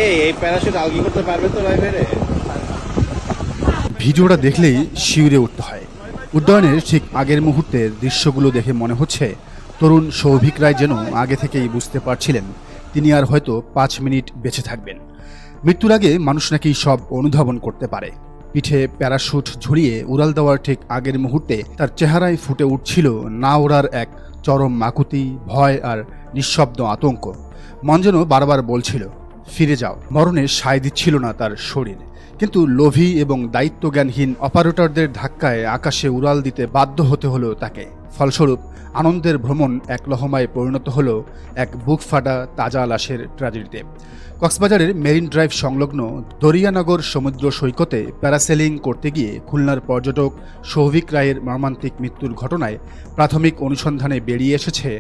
এই প্যারাশুট আলগি করতে পারবে তো ভাই মেরে? ভিডিওটা দেখলেই শিউরে উঠতে হয়। উড্ডয়নের ঠিক আগের মুহূর্তের দৃশ্যগুলো দেখে মনে হচ্ছে তরুণ সৌভিক রায় যেন আগে থেকেই বুঝতে পারছিলেন তিনি আর হয়তো ৫ মিনিট বেঁচে থাকবেন। মৃত্যুর আগে মানুষ নাকি সব অনুধাবন করতে পারে। পিঠে প্যারাশুট ঝুলিয়ে উড়াল দেওয়ার ঠিক আগের মুহূর্তে তার চেহারায় ফুটে উঠছিল না ওড়ার এক চরম মাকুতি, ভয় আর নিঃশব্দ আতঙ্ক। মন যেন বারবার বলছিল ফিরে যাও। মরণের সায় দিচ্ছিল না তার শরীর, কিন্তু লোভী এবং দায়িত্বজ্ঞানহীন অপারেটরদের ধাক্কায় আকাশে উড়াল দিতে বাধ্য হতে হলো তাকে। ফলস্বরূপ আনন্দের ভ্রমণ এক লহমায় পরিণত হলো এক বুক ফাটা তাজা লাশের ট্র্যাজেডিতে। কক্সবাজারের মেরিন ড্রাইভ সংলগ্ন দরিয়ানগর সমুদ্র সৈকতে প্যারাসেলিং করতে গিয়ে খুলনার পর্যটক সৌভিক রায়ের মর্মান্তিক মৃত্যুর ঘটনায় প্রাথমিক অনুসন্ধানে বেরিয়ে এসেছে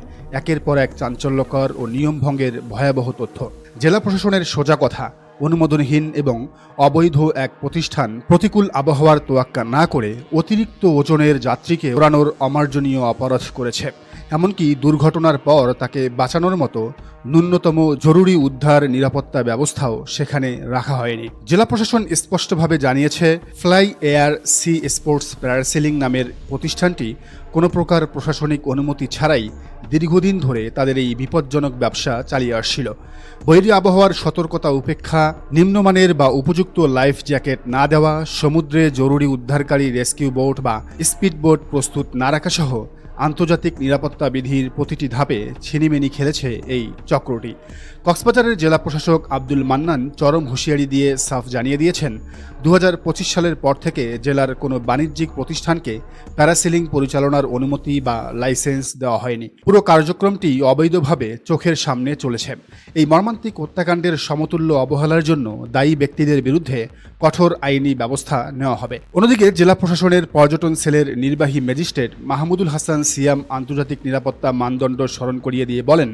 একের পর এক চাঞ্চল্যকর ও নিয়মভঙ্গের ভয়াবহ তথ্য। জেলা প্রশাসনের সোজা কথা, অনুমোদনহীন এবং অবৈধ এক প্রতিষ্ঠান প্রতিকূল আবহাওয়ার তোয়াক্কা না করে অতিরিক্ত ওজনের যাত্রীকে ওড়ানোর অমার্জনীয় অপরাধ করেছে। এমনকি দুর্ঘটনার পর তাকে বাঁচানোর মতো ন্যূনতম জরুরি উদ্ধার নিরাপত্তা ব্যবস্থাও সেখানে রাখা হয়নি। জেলা প্রশাসন স্পষ্টভাবে জানিয়েছে, Fly Air Sea Sports Parasailing নামের প্রতিষ্ঠানটি কোনো প্রকার প্রশাসনিক অনুমতি ছাড়াই দীর্ঘদিন ধরে তাদের এই বিপজ্জনক ব্যবসা চালিয়ে আসছিল। বৈরী আবহাওয়ার সতর্কতা উপেক্ষা, নিম্নমানের বা উপযুক্ত লাইফ জ্যাকেট না দেওয়া, সমুদ্রে জরুরি উদ্ধারকারী রেস্কিউ বোট বা স্পিড বোট প্রস্তুত না রাখা সহ আন্তর্জাতিক নিরাপত্তা বিধির প্রতিটি ধাপে ছিনিমিনি খেলেছে এই চক্রটি। কক্সবাজারের জেলা প্রশাসক আব্দুল মান্নান চরম হুঁশিয়ারি দিয়ে সাফ জানিয়ে দিয়েছেন, ২০২৫ সালের পর থেকে জেলার কোনো বাণিজ্যিক প্রতিষ্ঠানকে প্যারাসেলিং পরিচালনার অনুমতি বা লাইসেন্স দেওয়া হয়নি। পুরো কার্যক্রমটি অবৈধভাবে চোখের সামনে চলেছে। এই মর্মান্তিক হত্যাকাণ্ডের সমতুল্য অবহেলার জন্য দায়ী ব্যক্তিদের বিরুদ্ধে কঠোর আইনি ব্যবস্থা নেওয়া হবে। অন্যদিকে জেলা প্রশাসনের পর্যটন সেলের নির্বাহী ম্যাজিস্ট্রেট মাহমুদুল হাসান সিয়াম আন্তর্জাতিক নিরাপত্তা মানদণ্ড স্মরণ করিয়ে দিয়ে বলেন,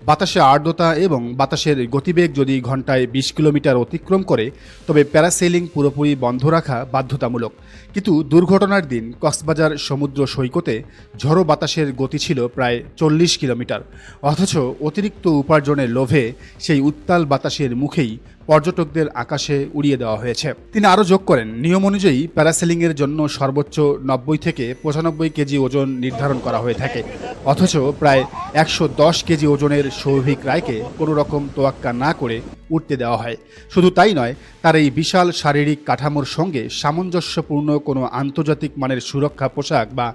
বাতাসে আর্দ্রতা এবং বাতাসের গতিবেগ যদি ঘন্টায় ২০ কিলোমিটার অতিক্রম করে তবে প্যারাসেলিং পুরোপুরি বন্ধ রাখা বাধ্যতামূলক। কিন্তু দুর্ঘটনার দিন কক্সবাজার সমুদ্র সৈকতে ঝড়ো বাতাসের গতি ছিল প্রায় ৪০ কিলোমিটার। অথচ অতিরিক্ত উপার্জনের লোভে সেই উত্তাল বাতাসের মুখেই পর্যটকদের আকাশে উড়িয়ে দেওয়া হয়েছে। তিনি আরও যোগ করেন, নিয়ম অনুযায়ী প্যারাসেলিংয়ের জন্য সর্বোচ্চ ৯০ থেকে ৯৫ কেজি ওজন নির্ধারণ করা হয়ে থাকে। অথচ প্রায় ১১০ কেজি ওজনের সৌভিক রায়কে কোনো রকম তোয়াক্কা না করে উঠতে দেওয়া হয়। শুধু তাই নয়, তার এই বিশাল শারীরিক কাঠামোর সঙ্গে সামঞ্জস্যপূর্ণ কোনো আন্তর্জাতিক মানের সুরক্ষা পোশাক বা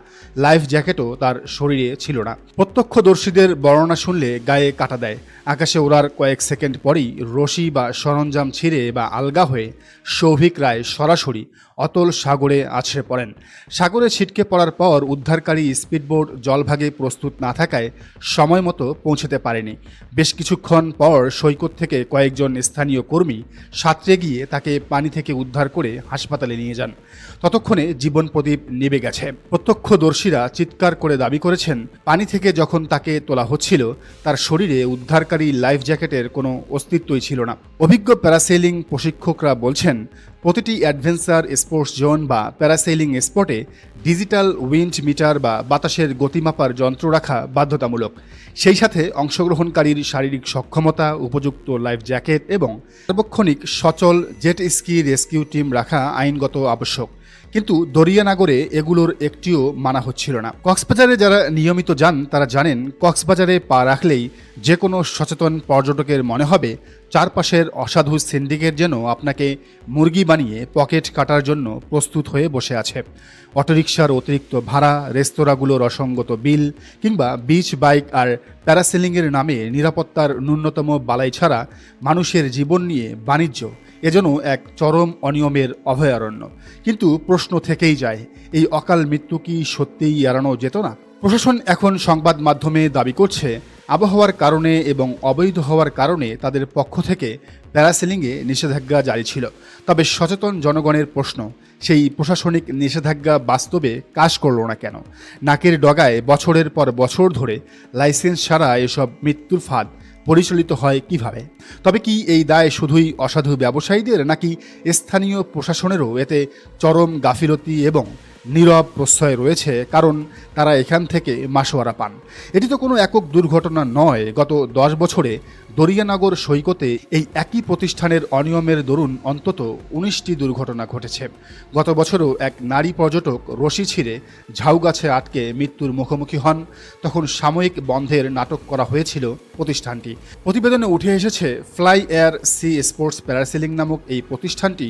লাইফ জ্যাকেটও তার শরীরে ছিল না। প্রত্যক্ষদর্শীদের বর্ণনা শুনলে গায়ে কাটা দেয়। আকাশে ওড়ার কয়েক সেকেন্ড পরই রশি বা সরঞ্জাম ছিঁড়ে বা আলগা হয়ে সৌভিক রায় সরাসরি অতল সাগরে আছড়ে পড়েন। সাগরে ছিটকে পড়ার পর উদ্ধারকারী স্পিডবোট জলভাগে প্রস্তুত না থাকায় সময় মতো পৌঁছতে পারেনি। বেশ কিছুক্ষণ পর সৈকত থেকে কয়েকজন স্থানীয় কর্মী সাঁতরে গিয়ে তাকে পানি থেকে উদ্ধার করে হাসপাতালে নিয়ে যান। ততক্ষণে জীবন প্রদীপ নিভে গেছে। প্রত্যক্ষদর্শীরা চিৎকার করে দাবি করেছেন, পানি থেকে যখন তাকে তোলা হচ্ছিল তার শরীরে উদ্ধারকারী লাইফ জ্যাকেটের কোনো অস্তিত্বই ছিল না। অভিজ্ঞ প্যারাসেলিং প্রশিক্ষকরা বলছেন, প্রতিটি অ্যাডভেঞ্চার স্পোর্টস জোন বা প্যারাসেলিং স্পটে ডিজিটাল উইন্ড মিটার বা বাতাসের গতিমাপার যন্ত্র রাখা বাধ্যতামূলক। সেই সাথে অংশগ্রহণকারীর শারীরিক সক্ষমতা, উপযুক্ত লাইফ জ্যাকেট এবং সার্বক্ষণিক সচল জেট স্কি রেস্কিউ টিম রাখা আইনগত আবশ্যক। কিন্তু দরিয়ানগরে এগুলোর একটিও মানা হচ্ছিল না। কক্সবাজারে যারা নিয়মিত যান তারা জানেন, কক্সবাজারে পা রাখলেই যে কোনো সচেতন পর্যটকের মনে হবে চারপাশের অসাধু সিন্ডিকেট যেন আপনাকে মুরগি বানিয়ে পকেট কাটার জন্য প্রস্তুত হয়ে বসে আছে। অটোরিকশার অতিরিক্ত ভাড়া, রেস্তোরাঁগুলোর অসঙ্গত বিল কিংবা বিচ বাইক আর প্যারাসেলিংয়ের নামে নিরাপত্তার ন্যূনতম বালাই ছাড়া মানুষের জীবন নিয়ে বাণিজ্য এজন্য এক চরম অনিয়মের অভয়ারণ্য। কিন্তু প্রশ্ন থেকেই যায়, এই অকাল মৃত্যু কি সত্যিই এড়ানো যেত না? প্রশাসন এখন সংবাদ মাধ্যমে দাবি করছে, আবহাওয়ার কারণে এবং অবৈধ হওয়ার কারণে তাদের পক্ষ থেকে প্যারাসেলিংয়ে নিষেধাজ্ঞা জারি ছিল। তবে সচেতন জনগণের প্রশ্ন, সেই প্রশাসনিক নিষেধাজ্ঞা বাস্তবে কাজ করল না কেন? নাকের ডগায় বছরের পর বছর ধরে লাইসেন্স ছাড়া এসব মৃত্যুর ফাঁদ পরিচালিত হয় কিভাবে? তবে কি এই দায় শুধুই অসাধু ব্যবসায়ীদের, নাকি স্থানীয় প্রশাসনেরও এতে চরম গাফিলতি এবং নীরব প্রশ্রয় রয়েছে? কারণ তারা এখান থেকে মাসোয়ারা পান। এটি তো কোনো একক দুর্ঘটনা নয়। গত 10 বছরে দরিয়ানগর সৈকতে এই একই প্রতিষ্ঠানের অনিয়মের দরুন অন্তত ১৯টি দুর্ঘটনা ঘটেছে। গত বছরও এক নারী পর্যটক রশি ছিঁড়ে ঝাউগাছে আটকে মৃত্যুর মুখোমুখি হন। তখন সাময়িক বন্ধের নাটক করা হয়েছিল প্রতিষ্ঠানটি। প্রতিবেদনে উঠে এসেছে Fly Air Sea Sports Parasailing নামক এই প্রতিষ্ঠানটি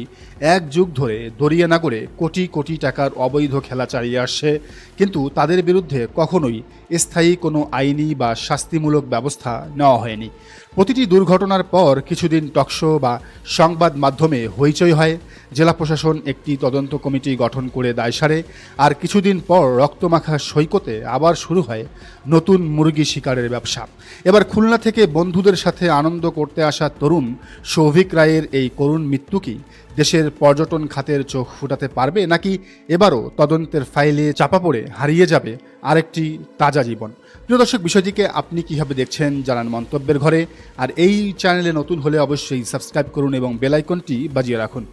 এক যুগ ধরে দরিয়ানগরে কোটি কোটি টাকার অবৈধ খেলা চালিয়ে আসছে, কিন্তু তাদের বিরুদ্ধে কখনোই স্থায়ী কোনো আইনি বা শাস্তিমূলক ব্যবস্থা নেওয়া হয়নি। প্রতিটি দুর্ঘটনার পর কিছুদিন টকশো বা সংবাদ মাধ্যমে হইচই হয়, জেলা প্রশাসন একটি তদন্ত কমিটি গঠন করে দায় সারে, আর কিছুদিন পর রক্তমাখা সৈকতে আবার শুরু হয় নতুন মুরগি শিকারের ব্যবসা। এবার খুলনা থেকে বন্ধুদের সাথে আনন্দ করতে আসা তরুণ সৌভিক রায়ের এই করুণ মৃত্যু কি দেশের পর্যটন খাতের চোখ ফুটাতে পারবে, নাকি এবারও তদন্তের ফাইলে চাপা পড়ে হারিয়ে যাবে আরেকটি তাজা জীবন? প্রিয় দর্শক, বিষয়টিকে আপনি কীভাবে দেখছেন জানান মন্তব্যের ঘরে। আর এই চ্যানেলে নতুন হলে অবশ্যই সাবস্ক্রাইব করুন এবং বেল আইকনটি বাজিয়ে রাখুন।